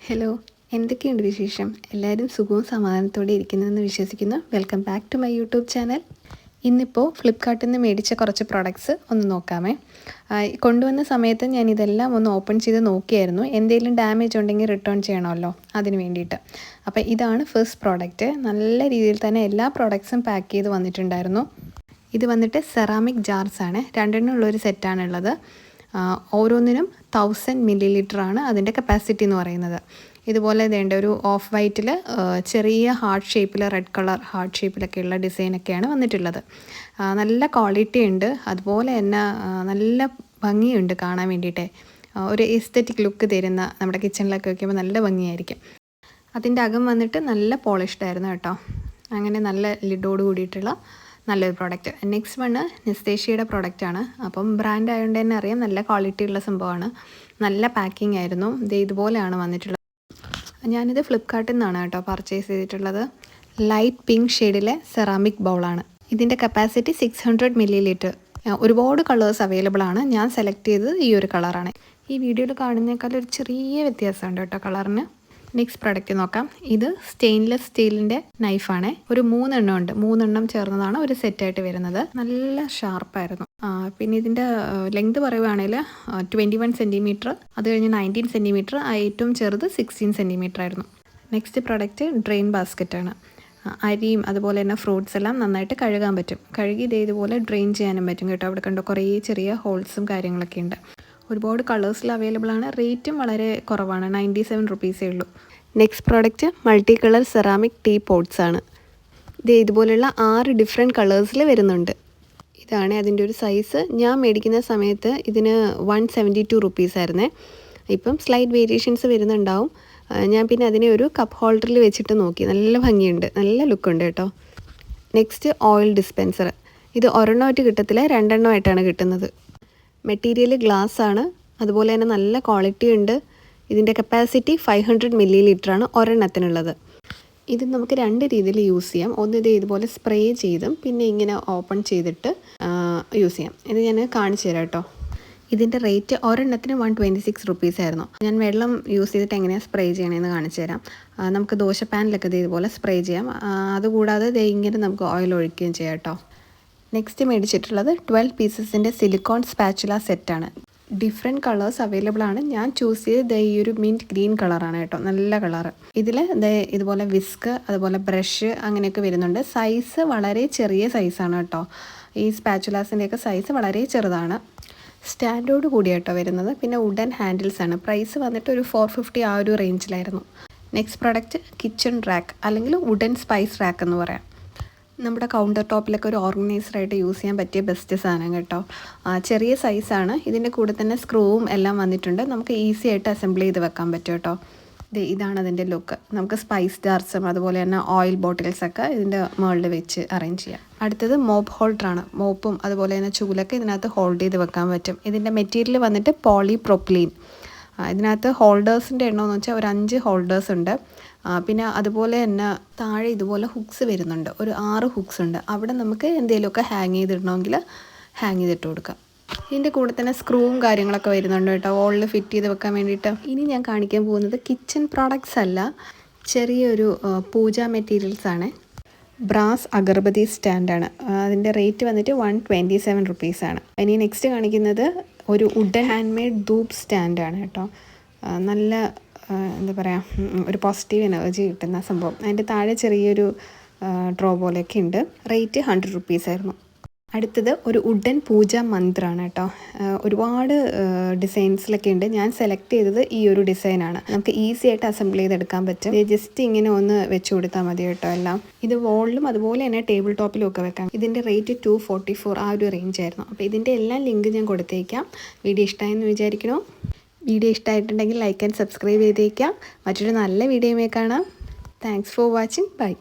Hello, എന്തൊക്കെയുണ്ട് വിശേഷം? എല്ലാവരും സുഖവും സമാധാനത്തോടെ ഇരിക്കുന്നെന്ന് വിശ്വസിക്കുന്നു. Welcome back to my YouTube channel. ഇന്നിപ്പോൾ ഫ്ലിപ്കാർട്ടിൽ നിന്ന് മേടിച്ച കുറച്ച് പ്രൊഡക്ട്സ് ഒന്ന് നോക്കാമേ. കൊണ്ടുവന്ന സമയത്ത് ഞാൻ ഇതെല്ലാം ഒന്ന് ഓപ്പൺ ചെയ്ത് നോക്കിയായിരുന്നു. എന്തെങ്കിലും ഡാമേജ് ഉണ്ടെങ്കിൽ റിട്ടേൺ ചെയ്യണമല്ലോ, അതിന് വേണ്ടിയിട്ട്. അപ്പോൾ ഇതാണ് ഫസ്റ്റ് പ്രോഡക്റ്റ്. നല്ല രീതിയിൽ തന്നെ എല്ലാ പ്രോഡക്ട്സും പാക്ക് ചെയ്ത് വന്നിട്ടുണ്ടായിരുന്നു. ഇത് വന്നിട്ട് സെറാമിക് ജാർസാണ്. രണ്ടെണ്ണം ഉള്ളൊരു സെറ്റാണുള്ളത്. ഓരോന്നിനും 1000 ml ആണ് അതിൻ്റെ കപ്പാസിറ്റി എന്ന് പറയുന്നത്. ഇതുപോലെ ഇതേണ്ട ഒരു ഓഫ് വൈറ്റിൽ ചെറിയ ഹാർട്ട് ഷേപ്പിൽ, റെഡ് കളർ ഹാർട്ട് ഷേപ്പിലൊക്കെയുള്ള ഡിസൈനൊക്കെയാണ് വന്നിട്ടുള്ളത്. നല്ല ക്വാളിറ്റി ഉണ്ട്, അതുപോലെ തന്നെ നല്ല ഭംഗിയുണ്ട് കാണാൻ വേണ്ടിയിട്ട്. ഒരു എസ്തെറ്റിക് ലുക്ക് തരുന്ന, നമ്മുടെ കിച്ചണിലൊക്കെ വയ്ക്കുമ്പോൾ നല്ല ഭംഗിയായിരിക്കും. അതിൻ്റെ അകം വന്നിട്ട് നല്ല പോളിഷ്ഡ് ആയിരുന്നു കേട്ടോ. അങ്ങനെ നല്ല ലിഡോട് കൂടിയിട്ടുള്ള നല്ലൊരു പ്രോഡക്റ്റ്. നെക്സ്റ്റ് വണ് നെസ്തേഷ്യയുടെ പ്രോഡക്റ്റാണ്. അപ്പം ബ്രാൻഡ് ആയതുകൊണ്ട് തന്നെ അറിയാം, നല്ല ക്വാളിറ്റി ഉള്ള സംഭവമാണ്. നല്ല പാക്കിംഗ് ആയിരുന്നു. ഇതുപോലെയാണ് വന്നിട്ടുള്ളത്. ഞാനിത് ഫ്ലിപ്കാർട്ടിൽ നിന്നാണ് കേട്ടോ പർച്ചേസ് ചെയ്തിട്ടുള്ളത്. ലൈറ്റ് പിങ്ക് ഷെയ്ഡിലെ സെറാമിക് ബൗളാണ്. ഇതിൻ്റെ കപ്പാസിറ്റി 600 ml. ഒരുപാട് കളേഴ്സ് അവൈലബിൾ ആണ്. ഞാൻ സെലക്ട് ചെയ്തത് ഈ ഒരു കളറാണ്. ഈ വീഡിയോയിൽ കാണുന്നേക്കാൾ ഒരു ചെറിയ വ്യത്യാസമുണ്ട് കേട്ടോ കളറിന്. നെക്സ്റ്റ് പ്രോഡക്റ്റ് നോക്കാം. ഇത് സ്റ്റെയിൻലെസ് സ്റ്റീലിൻ്റെ നൈഫാണ്. ഒരു 3 എണ്ണം ഉണ്ട്. 3 എണ്ണം ചേർന്നതാണ് ഒരു സെറ്റായിട്ട് വരുന്നത്. നല്ല ഷാർപ്പായിരുന്നു. പിന്നെ ഇതിൻ്റെ ലെങ്ത് പറയുകയാണെങ്കിൽ 21 cm, അത് കഴിഞ്ഞ് 19 cm, ഏറ്റവും ചെറുത് 16 cm ആയിരുന്നു. നെക്സ്റ്റ് പ്രോഡക്റ്റ് ഡ്രെയിൻ ബാസ്ക്കറ്റാണ്. അരിയും അതുപോലെ തന്നെ ഫ്രൂട്ട്സ് എല്ലാം നന്നായിട്ട് കഴുകാൻ പറ്റും. കഴുകി ഇതുപോലെ ഡ്രെയിൻ ചെയ്യാനും പറ്റും കേട്ടോ. അവിടെ കണ്ടോ കുറേ ചെറിയ ഹോൾസും കാര്യങ്ങളൊക്കെ ഉണ്ട്. ഒരുപാട് കളേഴ്സിൽ അവൈലബിൾ ആണ്. റേറ്റും വളരെ കുറവാണ്, 97 റുപ്പീസേ ഉള്ളൂ. Next product multi colour ceramic tea pots ആണ്. ഇതുപോലുള്ള 6 ഡിഫറെൻറ്റ് കളേഴ്സിൽ വരുന്നുണ്ട്. ഇതാണ് അതിൻ്റെ ഒരു സൈസ്. ഞാൻ മേടിക്കുന്ന സമയത്ത് ഇതിന് 172 റുപ്പീസായിരുന്നേ. ഇപ്പം സ്ലൈറ്റ് വേരിയേഷൻസ് വരുന്നുണ്ടാവും. ഞാൻ പിന്നെ അതിനെ ഒരു കപ്പ് ഹോൾഡറിൽ വെച്ചിട്ട് നോക്കി. നല്ല ഭംഗിയുണ്ട്, നല്ല ലുക്കുണ്ട് കേട്ടോ. Next oil dispenser. ഇത് ഒരെണ്ണമായിട്ട് കിട്ടത്തില്ല, 2 എണ്ണമായിട്ടാണ് കിട്ടുന്നത്. മെറ്റീരിയൽ ഗ്ലാസ് ആണ്, അതുപോലെ തന്നെ നല്ല ക്വാളിറ്റി ഉണ്ട്. ഇതിൻ്റെ കപ്പാസിറ്റി 500 ml ആണ് ഒരെണ്ണത്തിനുള്ളത്. ഇത് നമുക്ക് 2 രീതിയിൽ യൂസ് ചെയ്യാം. ഒന്ന് ഇതുപോലെ സ്പ്രേ ചെയ്തും പിന്നെ ഇങ്ങനെ ഓപ്പൺ ചെയ്തിട്ട് യൂസ് ചെയ്യാം. ഇത് ഞാൻ കാണിച്ചു തരാം കേട്ടോ. ഇതിൻ്റെ റേറ്റ് ഒരെണ്ണത്തിന് 126 റുപ്പീസായിരുന്നു. ഞാൻ വെള്ളം യൂസ് ചെയ്തിട്ട് എങ്ങനെയാണ് സ്പ്രേ ചെയ്യണമെന്ന് കാണിച്ചു തരാം. നമുക്ക് ദോശ പാനിലൊക്കെ ഇതുപോലെ സ്പ്രേ ചെയ്യാം. അതുകൂടാതെ ഇങ്ങനെ നമുക്ക് ഓയിൽ ഒഴിക്കുകയും ചെയ്യാം കേട്ടോ. നെക്സ്റ്റ് മേടിച്ചിട്ടുള്ളത് 12 പീസസിൻ്റെ സിലിക്കോൺ സ്പാച്ചുല സെറ്റാണ്. ഡിഫറെൻറ്റ് കളേഴ്സ് അവൈലബിൾ ആണ്. ഞാൻ ചൂസ് ചെയ്ത് ഈ ഒരു മിൻറ്റ് ഗ്രീൻ കളറാണ് കേട്ടോ. നല്ല കളറ്. ഇതിൽ ഇതുപോലെ വിസ്ക്, അതുപോലെ ബ്രഷ് അങ്ങനെയൊക്കെ വരുന്നുണ്ട്. സൈസ് വളരെ ചെറിയ സൈസാണ് കേട്ടോ. ഈ സ്പാച്ചുലാസിൻ്റെയൊക്കെ സൈസ് വളരെ ചെറുതാണ്. സ്റ്റാൻഡോട് കൂടിയാട്ടോ വരുന്നത്. പിന്നെ വുഡൻ ഹാൻഡിൽസ് ആണ്. പ്രൈസ് വന്നിട്ട് ഒരു 450 ആ ഒരു റേഞ്ചിലായിരുന്നു. നെക്സ്റ്റ് പ്രോഡക്റ്റ് കിച്ചൺ റാക്ക്, അല്ലെങ്കിൽ വുഡൻ സ്പൈസ് റാക്ക് എന്ന് പറയാം. നമ്മുടെ കൗണ്ടർ ടോപ്പിലൊക്കെ ഒരു ഓർഗനൈസറായിട്ട് യൂസ് ചെയ്യാൻ പറ്റിയ ബെസ്റ്റ് സാധനം കേട്ടോ. ചെറിയ സൈസാണ്. ഇതിൻ്റെ കൂടെ തന്നെ സ്ക്രൂവും എല്ലാം വന്നിട്ടുണ്ട്. നമുക്ക് ഈസി ആയിട്ട് അസംബിൾ ചെയ്ത് വെക്കാൻ പറ്റും കേട്ടോ. ഇതാണ് അതിൻ്റെ ലുക്ക്. നമുക്ക് സ്പൈസ് ജാർസും അതുപോലെ തന്നെ ഓയിൽ ബോട്ടിൽസൊക്കെ ഇതിൻ്റെ മുകളിൽ വെച്ച് അറേഞ്ച് ചെയ്യാം. അടുത്തത് മോപ്പ് ഹോൾഡറാണ്. മോപ്പും അതുപോലെ തന്നെ ചൂലൊക്കെ ഇതിനകത്ത് ഹോൾഡ് ചെയ്ത് വെക്കാൻ പറ്റും. ഇതിൻ്റെ മെറ്റീരിയൽ വന്നിട്ട് പോളിപ്രോപ്പിലീൻ. ഇതിനകത്ത് ഹോൾഡേഴ്സിൻ്റെ എണ്ണമെന്ന് വെച്ചാൽ ഒരു 5 ഹോൾഡേഴ്സ് ഉണ്ട്. പിന്നെ അതുപോലെ തന്നെ താഴെ ഇതുപോലെ ഹുക്സ് വരുന്നുണ്ട്. ഒരു 6 ഹുക്സ് ഉണ്ട്. അവിടെ നമുക്ക് എന്തെങ്കിലുമൊക്കെ ഹാങ് ചെയ്തിടണമെങ്കിൽ ഹാങ് ചെയ്തിട്ട് കൊടുക്കാം. ഇതിൻ്റെ കൂടെ തന്നെ സ്ക്രൂവും കാര്യങ്ങളൊക്കെ വരുന്നുണ്ട് കേട്ടോ, വോളിൽ ഫിറ്റ് ചെയ്ത് വെക്കാൻ വേണ്ടിയിട്ട്. ഇനി ഞാൻ കാണിക്കാൻ പോകുന്നത് കിച്ചൺ പ്രോഡക്ട്സ് അല്ല, ചെറിയൊരു പൂജാ മെറ്റീരിയൽസ് ആണ്. ബ്രാസ് അഗർബത്തി സ്റ്റാൻഡാണ്. അതിൻ്റെ റേറ്റ് വന്നിട്ട് 127 റുപ്പീസാണ്. ഇനി നെക്സ്റ്റ് കാണിക്കുന്നത് ഒരു വുഡൻ ഹാൻഡ് മെയ്ഡ് ധൂപ്പ് സ്റ്റാൻഡാണ് കേട്ടോ. നല്ല എന്താ പറയുക, ഒരു പോസിറ്റീവ് എനർജി കിട്ടുന്ന സംഭവം. അതിൻ്റെ താഴെ ചെറിയൊരു ഡ്രോ പോലെയൊക്കെ ഉണ്ട്. റേറ്റ് 100 റുപ്പീസായിരുന്നു. അടുത്തത് ഒരു വുഡൻ പൂജ മന്ത്രമാണ് കേട്ടോ. ഒരുപാട് ഡിസൈൻസിലൊക്കെ ഉണ്ട്. ഞാൻ സെലക്ട് ചെയ്തത് ഈ ഒരു ഡിസൈനാണ്. നമുക്ക് ഈസി ആയിട്ട് അസംബിൾ ചെയ്തെടുക്കാൻ പറ്റും. ജസ്റ്റ് ഇങ്ങനെ ഒന്ന് വെച്ച് കൊടുത്താൽ മതി കേട്ടോ എല്ലാം. ഇത് വോളിലും അതുപോലെ തന്നെ ടേബിൾ ടോപ്പിലും ഒക്കെ വെക്കാം. ഇതിൻ്റെ റേറ്റ് 244 ആ ഒരു റേഞ്ച് ആയിരുന്നു. അപ്പോൾ ഇതിൻ്റെ എല്ലാം ലിങ്ക് ഞാൻ കൊടുത്തേക്കാം. വീഡിയോ ഇഷ്ടമായെന്ന് വിചാരിക്കണോ? വീഡിയോ ഇഷ്ടമായിട്ടുണ്ടെങ്കിൽ ലൈക്ക് ആൻഡ് സബ്സ്ക്രൈബ് ചെയ്തേക്കാം. മറ്റൊരു നല്ല വീഡിയോയുമായി കാണാം. Thanks for watching. ബൈ.